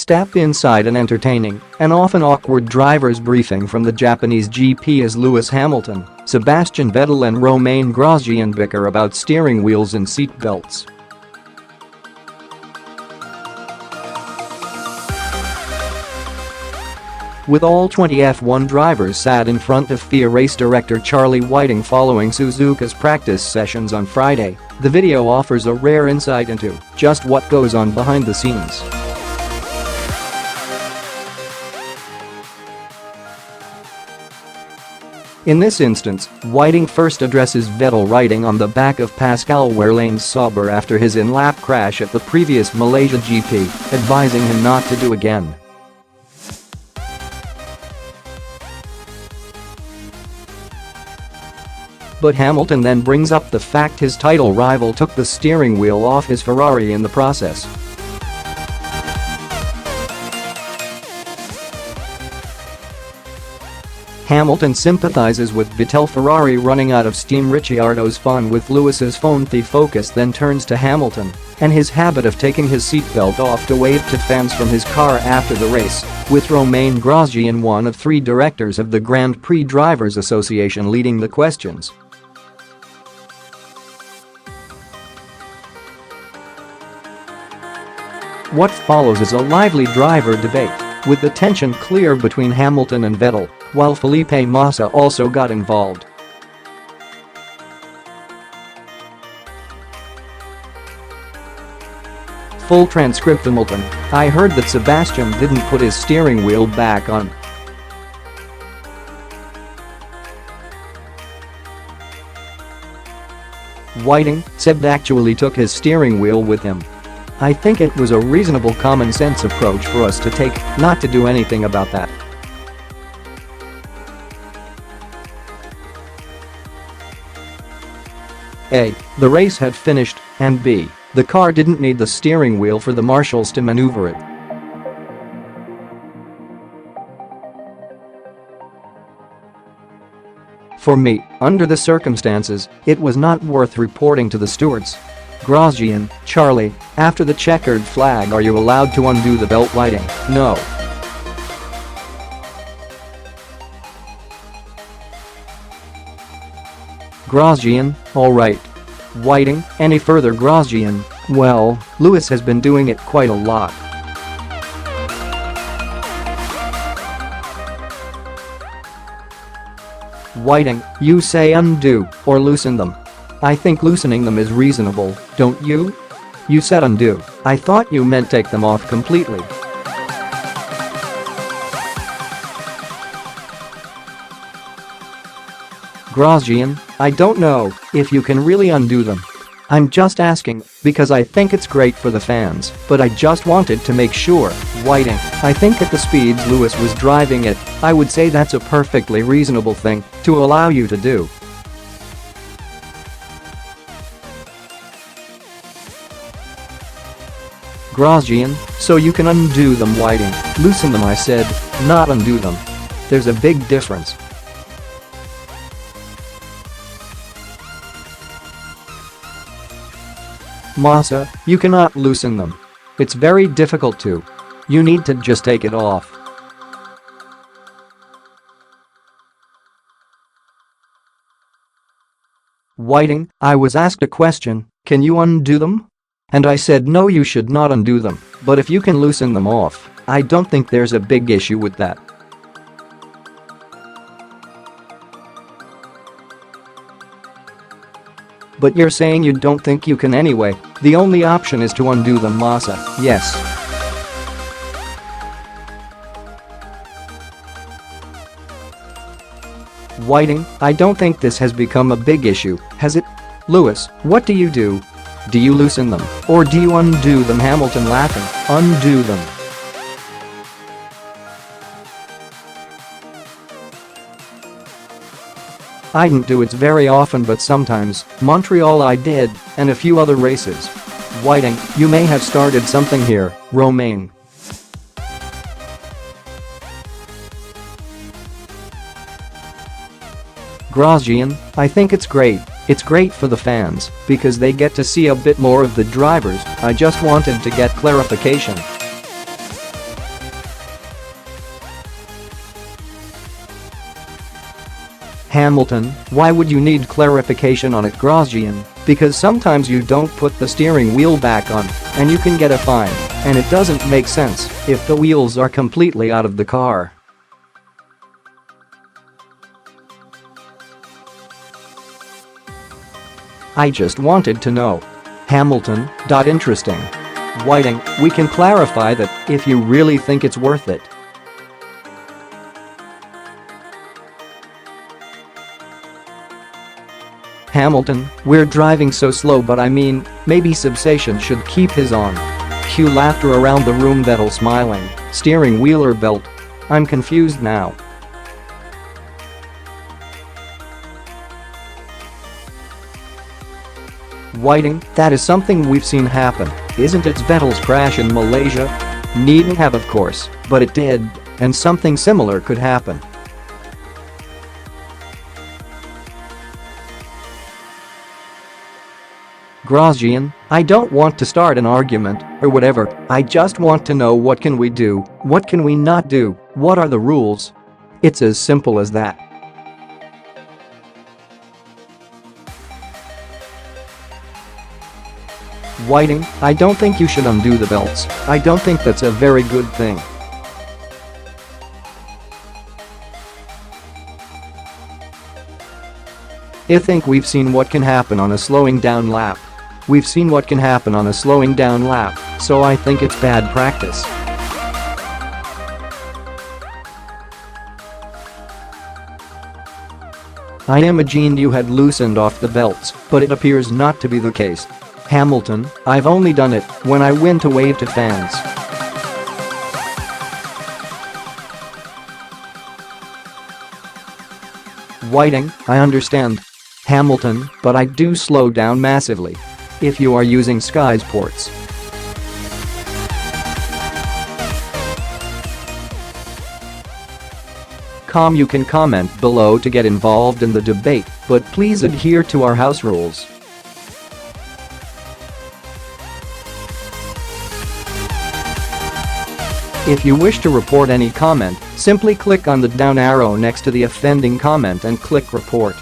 Step inside an entertaining and often awkward driver's briefing from the Japanese GP as Lewis Hamilton, Sebastian Vettel and Romain Grosjean bicker about steering wheels and seat belts. With all 20 F1 drivers sat in front of FIA race director Charlie Whiting following Suzuka's practice sessions on Friday, the video offers a rare insight into just what goes on behind the scenes. In this instance, Whiting first addresses Vettel riding on the back of Pascal Wehrlein's Sauber after his in-lap crash at the previous Malaysia GP, advising him not to do again. But Hamilton then brings up the fact his title rival took the steering wheel off his Ferrari in the process. Hamilton sympathizes with Vettel. Ferrari running out of steam. Ricciardo's fun with Lewis's phone thief focus then turns to Hamilton and his habit of taking his seatbelt off to wave to fans from his car after the race, with Romain Grosjean, one of 3 directors of the Grand Prix Drivers Association, leading the questions. What follows is a lively driver debate, with the tension clear between Hamilton and Vettel, while Felipe Massa also got involved. Full transcript. Hamilton: I heard that Sebastian didn't put his steering wheel back on. Whiting: Seb actually took his steering wheel with him. I think it was a reasonable common sense approach for us to take, not to do anything about that. A. The race had finished, and B. The car didn't need the steering wheel for the marshals to maneuver it. For me, under the circumstances, it was not worth reporting to the stewards. Grosjean: Charlie, after the checkered flag, are you allowed to undo the belt? Whiting: No. Grosjean: All right. Whiting: Any further? Grosjean: Well, Lewis has been doing it quite a lot. Whiting: You say undo or loosen them. I think loosening them is reasonable, don't you? You said undo. I thought you meant take them off completely. Grosjean: I don't know if you can really undo them. I'm just asking because I think it's great for the fans, but I just wanted to make sure. Whiting: I think at the speeds Lewis was driving it, I would say that's a perfectly reasonable thing to allow you to do. Grosjean: So you can undo them. Whiting: Loosen them, I said, not undo them. There's a big difference. Massa: You cannot loosen them. It's very difficult to. You need to just take it off. Whiting: I was asked a question, can you undo them? And I said no, you should not undo them, but if you can loosen them off, I don't think there's a big issue with that. But you're saying you don't think you can anyway. The only option is to undo them. Massa: Yes. Whiting: I don't think this has become a big issue, has it? Lewis: What do you do? Do you loosen them, or do you undo them? Hamilton laughing: Undo them. I didn't do it very often, but sometimes. Montreal I did, and a few other races. Whiting: You may have started something here, Romain. Grosjean: I think it's great. It's great for the fans, because they get to see a bit more of the drivers. I just wanted to get clarification. Hamilton, why would you need clarification on it? Grosjean, because sometimes you don't put the steering wheel back on, and you can get a fine, and it doesn't make sense if the wheels are completely out of the car. I just wanted to know. Hamilton. Interesting. Whiting, we can clarify that if you really think it's worth it. Hamilton, we're driving so slow, but I mean, maybe Substation should keep his on. Cue laughter around the room. Vettel smiling, steering wheel or belt? I'm confused now. Whiting, that is something we've seen happen, isn't it? Vettel's crash in Malaysia? Needn't have, of course, but it did, and something similar could happen. Grosjean, I don't want to start an argument or whatever, I just want to know, what can we do, what can we not do, what are the rules? It's as simple as that. Whiting, I don't think you should undo the belts, I don't think that's a very good thing. I think we've seen what can happen on a slowing down lap. We've seen what can happen on a slowing down lap, so I think it's bad practice. I imagined you had loosened off the belts, but it appears not to be the case. Hamilton, I've only done it when I win to wave to fans. Whiting, I understand. Hamilton, but I do slow down massively. If you are using Sky's ports. You can comment below to get involved in the debate, but please adhere to our house rules. If you wish to report any comment, simply click on the down arrow next to the offending comment and click report.